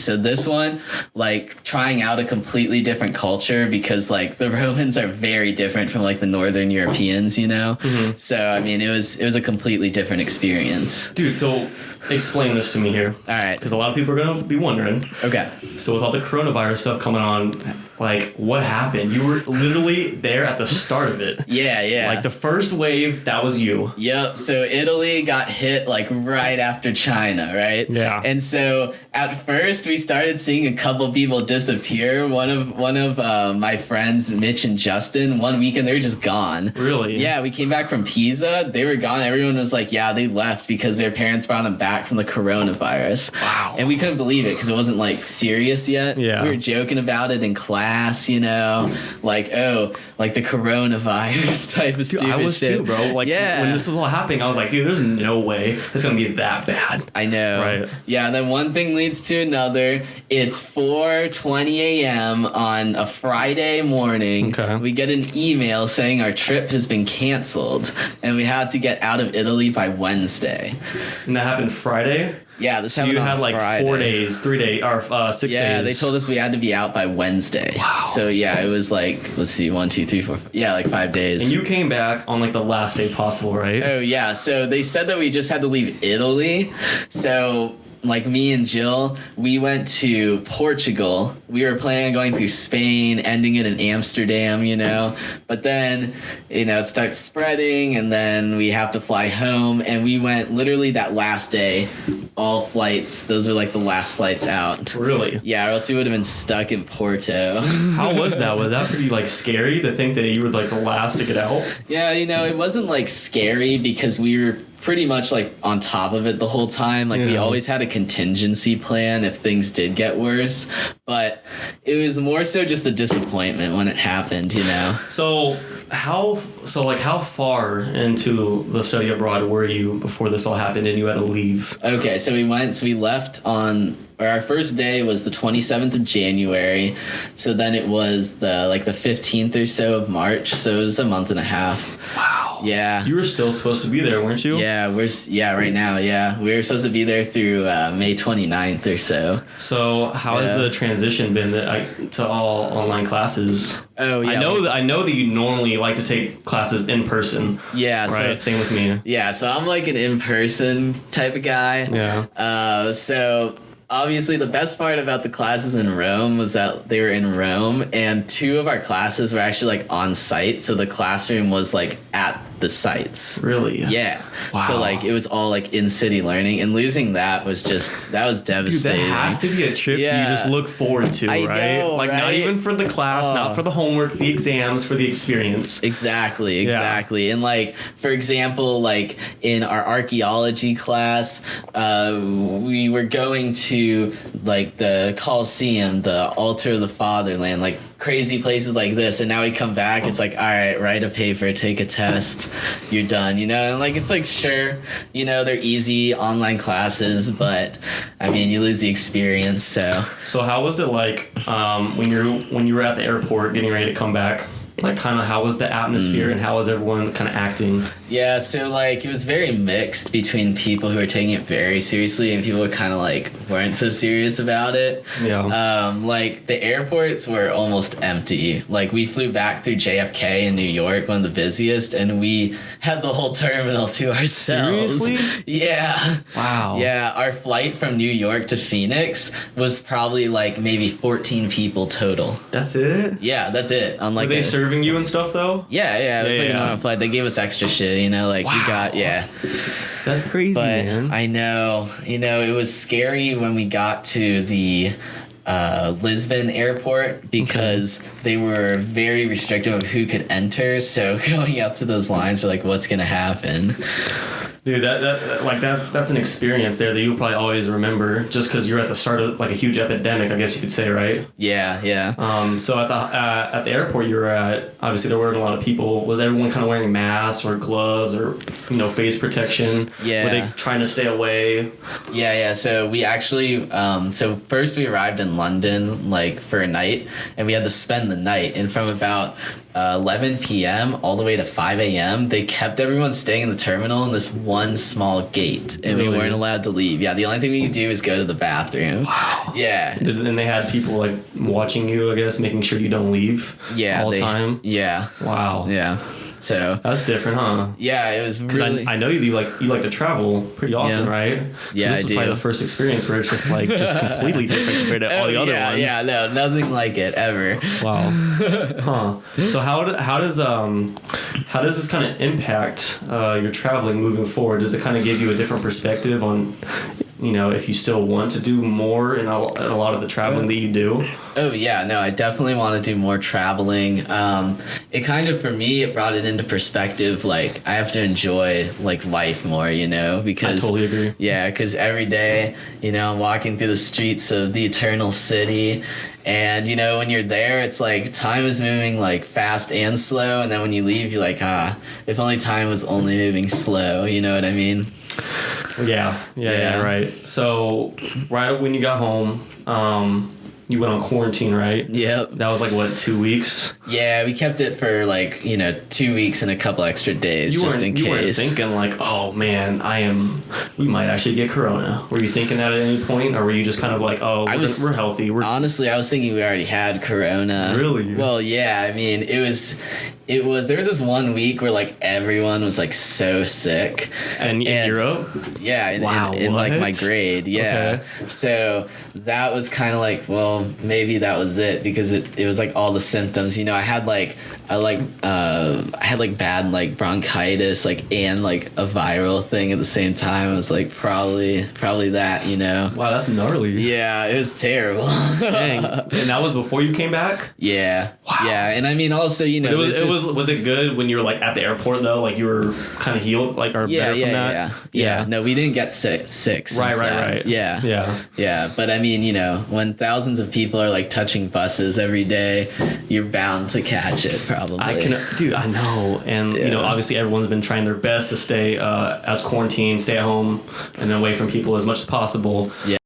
So this one, like trying out a completely different culture because like the Romans are very different from like the Northern Europeans, you know? Mm-hmm. So, I mean, it was a completely different experience. Dude, so explain this to me here. All right. Because a lot of people are going to be wondering. Okay. So with all the coronavirus stuff coming on, like, what happened? You were literally there at the start of it. Yeah. Like, the first wave, that was you. Yep. So Italy got hit, like, right after China, right? Yeah. And so at first, we started seeing a couple people disappear. One of my friends, Mitch and Justin, one weekend, they were just gone. Really? Yeah, we came back from Pisa. They were gone. Everyone was like, yeah, they left because their parents brought them back from the coronavirus. Wow. And we couldn't believe it because it wasn't, like, serious yet. Yeah. We were joking about it in class, you know, like, oh, like the coronavirus type of stupid shit. I was too, bro. Like, when this was all happening, I was like, dude, there's no way it's going to be that bad. I know. Right. Yeah, and then one thing leads to another. It's 4:20 a.m. on a Friday morning. Okay. We get an email saying our trip has been canceled, and we had to get out of Italy by Wednesday. And that happened Friday? Yeah, this so happened on you had like Friday. 4 days, 3 days, or 6 days. Yeah, they told us we had to be out by Wednesday. Wow. So yeah, it was like, let's see, 1, 2, 3, 4, 5, yeah, like 5 days. And you came back on like the last day possible, right? Oh yeah, so they said that we just had to leave Italy. So like me and Jill, we went to Portugal. We were planning on going through Spain, ending it in Amsterdam, you know. But then, you know, it starts spreading, and then we have to fly home. And we went literally that last day, all flights. Those are like the last flights out. Really? Yeah, or else we would have been stuck in Porto. How was that? Was that pretty like scary to think that you were like the last to get out? Yeah, you know, it wasn't like scary because we were pretty much like on top of it the whole time. Like we always had a contingency plan if things did get worse, but it was more so just the disappointment when it happened, you know. So how far into the study abroad were you before this all happened and you had to leave? Okay, so we left on, or our first day was the 27th of January. So then it was the 15th or so of March. So it was a month and a half. Wow. Yeah. You were still supposed to be there, weren't you? Yeah, right now, yeah. We were supposed to be there through May 29th or so. So how has the transition been to all online classes? Oh, yeah. I know that you normally like to take classes in person. Yeah. Right, same with me. Yeah, so I'm like an in-person type of guy. Yeah. So obviously the best part about the classes in Rome was that they were in Rome, and 2 of our classes were actually like on site, so the classroom was like at the sites. Really? Yeah. Wow. So like it was all like in city learning, and losing that was devastating. Dude, that has to be a trip you just look forward to, I right? know, like right? not even for the class, not for the homework, the exams, for the experience. Exactly. And like, for example, like in our archaeology class, we were going to like the Colosseum, the altar of the fatherland, like crazy places like this, and now we come back, it's like, all right, write a paper, take a test, you're done, you know. And like, it's like, sure, you know, they're easy online classes, but I mean, you lose the experience. So how was it like when you were at the airport getting ready to come back? Like, kind of, how was the atmosphere and how was everyone kind of acting? Yeah, so like it was very mixed between people who were taking it very seriously and people who kind of like weren't so serious about it. Yeah. Like the airports were almost empty. Like we flew back through JFK in New York, one of the busiest, and we had the whole terminal to ourselves. Seriously? Yeah. Wow. Yeah, our flight from New York to Phoenix was probably like maybe 14 people total. That's it? Yeah, that's it. On like were they serving you and stuff though? Yeah. It was like a normal flight. They gave us extra shit, you know, like we got, That's crazy, but man. I know, you know, it was scary when we got to the Lisbon airport because they were very restrictive of who could enter. So going up to those lines, we're like, what's going to happen? Dude, that's an experience there that you'll probably always remember just because you're at the start of like a huge epidemic, I guess you could say, right? Yeah. So at the airport you were at, obviously there weren't a lot of people. Was everyone kind of wearing masks or gloves or, you know, face protection? Yeah. Were they trying to stay away? Yeah. So we actually, so first we arrived in London like for a night, and we had to spend the night. And from about 11 p.m. all the way to 5 a.m. They kept everyone staying in the terminal in this one small gate, and we weren't allowed to leave. Yeah, the only thing we could do is go to the bathroom. Wow. Yeah. And they had people like watching you, I guess, making sure you don't leave. Yeah. All the time. Yeah. Wow. Yeah. So that's different, huh? Yeah, it was really. I know you like to travel pretty often, right? So Yeah, this was probably the first experience where it's just completely different compared to all the other ones. Yeah, no, nothing like it ever. Wow. Huh. So how does this kind of impact your traveling moving forward? Does it kind of give you a different perspective on, if you still want to do more in a lot of the traveling that you do? Oh yeah, no, I definitely want to do more traveling. It kind of, for me, it brought it into perspective. Like, I have to enjoy life more, because I totally agree. Yeah, because every day, I'm walking through the streets of the eternal city. And, when you're there, it's like time is moving fast and slow. And then when you leave, you're like, if only time was only moving slow. You know what I mean? Yeah, right. So right when you got home, you went on quarantine, right? Yep. That was 2 weeks? Yeah, we kept it for 2 weeks and a couple extra days just in case. You weren't thinking oh man, we might actually get corona. Were you thinking that at any point, or were you just kind of we're healthy? Honestly, I was thinking we already had corona. Really? Well, yeah. I mean, there was this 1 week where everyone was so sick. And in Europe? Yeah, in my grade. Yeah. Okay. So that was kind of well, maybe that was it, because it was all the symptoms. I had bad bronchitis and a viral thing at the same time. I was probably that. Wow, that's gnarly. Yeah, it was terrible. Dang. And that was before you came back? Yeah. Wow. Yeah, and I mean also was it good when you were at the airport though? You were kind of healed or better from that? Yeah. No, we didn't get sick. Right. Yeah. But I mean, when thousands of people are touching buses every day, you're bound to catch it probably. I know. And obviously everyone's been trying their best to stay as quarantined, stay at home and away from people as much as possible. Yeah.